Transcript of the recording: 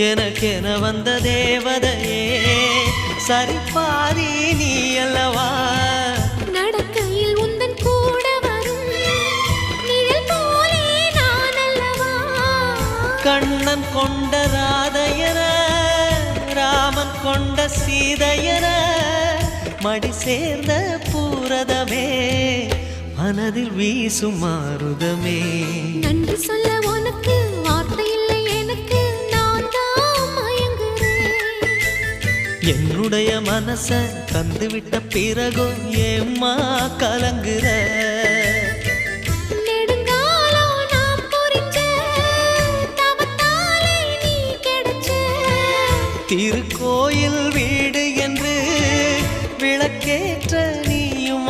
எனக்கென வந்த தேவதையே சரிபாதி நீ அல்லவா நடக்கையில் உந்தன் கூட வரும் நிழல் போலே நான் அல்லவா கண்ணன் கொண்ட ராதையர ராமன் கொண்ட சீதையர மடி சேர்ந்த பூரதமே மனதில் வீசும் மாருதமே நன்றி சொல்ல உனக்கு வார்த்தை இல்லை எனக்கு நான் தான் மயங்குறேன் என்னுடைய மனச தந்துவிட்ட பிறகும் ஏம்மா